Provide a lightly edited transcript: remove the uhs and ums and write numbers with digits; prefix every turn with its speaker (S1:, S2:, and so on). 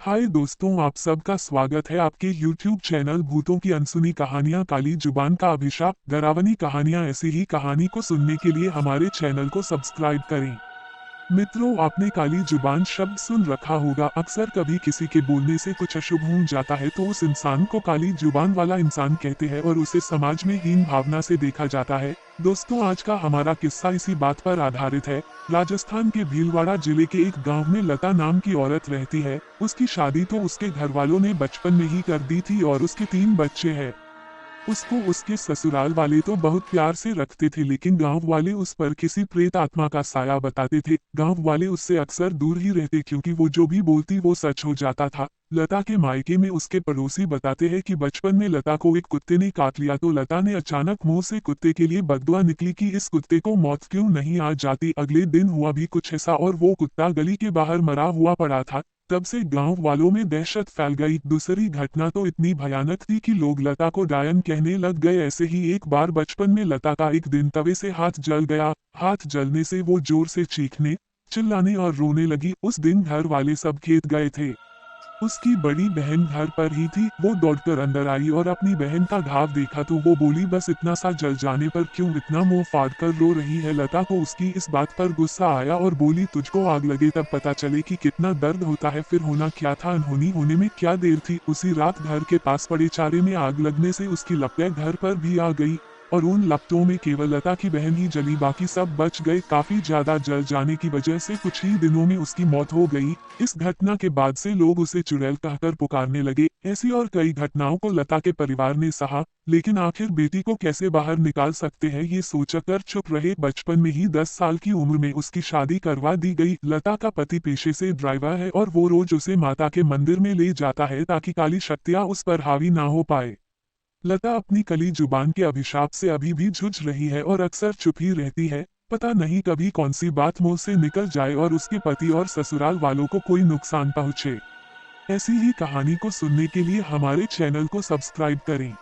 S1: हाय दोस्तों, आप सबका स्वागत है आपके YouTube चैनल भूतों की अनसुनी कहानियां काली जुबान का अभिशाप। डरावनी कहानियां ऐसी ही कहानी को सुनने के लिए हमारे चैनल को सब्सक्राइब करें। मित्रों, आपने काली जुबान शब्द सुन रखा होगा। अक्सर कभी किसी के बोलने से कुछ अशुभ हो जाता है तो उस इंसान को काली जुबान वाला इंसान कहते हैं और उसे समाज में हीन भावना से देखा जाता है। दोस्तों, आज का हमारा किस्सा इसी बात पर आधारित है। राजस्थान के भीलवाड़ा जिले के एक गांव में लता नाम की औरत रहती है। उसकी शादी तो उसके घर वालों ने बचपन में ही कर दी थी और उसके 3 बच्चे हैं। उसको उसके ससुराल वाले तो बहुत प्यार से रखते थे, लेकिन गांव वाले उस पर किसी प्रेत आत्मा का साया बताते थे। गांव वाले उससे अक्सर दूर ही रहते क्योंकि वो जो भी बोलती वो सच हो जाता था। लता के मायके में उसके पड़ोसी बताते हैं कि बचपन में लता को एक कुत्ते ने काट लिया तो लता ने अचानक मुंह से कुत्ते के लिए बददुआ निकली कि इस कुत्ते को मौत क्यों नहीं आ जाती। अगले दिन हुआ भी कुछ ऐसा और वो कुत्ता गली के बाहर मरा हुआ पड़ा था। तब से गांव वालों में दहशत फैल गई। दूसरी घटना तो इतनी भयानक थी कि लोग लता को डायन कहने लग गए। ऐसे ही एक बार बचपन में लता का एक दिन तवे से हाथ जल गया। हाथ जलने से वो जोर से चीखने, चिल्लाने और रोने लगी। उस दिन घर वाले सब खेत गए थे। उसकी बड़ी बहन घर पर ही थी। वो दौड़कर अंदर आई और अपनी बहन का घाव देखा तो वो बोली, बस इतना सा जल जाने पर क्यों इतना मुंह फाड़ कर रो रही है। लता को उसकी इस बात पर गुस्सा आया और बोली, तुझको आग लगे तब पता चले कि कितना दर्द होता है। फिर होना क्या था, अनहोनी होने में क्या देर थी। उसी रात घर के पास पड़े चारे में आग लगने से उसकी लपटें घर पर भी आ गई और उन लपटों में केवल लता की बहन ही जली, बाकी सब बच गए। काफी ज्यादा जल जाने की वजह से कुछ ही दिनों में उसकी मौत हो गई। इस घटना के बाद से लोग उसे चुड़ैल कहकर पुकारने लगे। ऐसी और कई घटनाओं को लता के परिवार ने सहा, लेकिन आखिर बेटी को कैसे बाहर निकाल सकते हैं ये सोचकर चुप रहे। बचपन में ही 10 साल की उम्र में उसकी शादी करवा दी गई। लता का पति पेशे से ड्राइवर है और वो रोज उसे माता के मंदिर में ले जाता है ताकि काली शक्तियां उस पर हावी ना हो पाए। लता अपनी कली जुबान के अभिशाप से अभी भी जूझ रही है और अक्सर चुप ही रहती है। पता नहीं कभी कौन सी बात मुंह से निकल जाए और उसके पति और ससुराल वालों को कोई नुकसान पहुंचे। ऐसी ही कहानी को सुनने के लिए हमारे चैनल को सब्सक्राइब करें।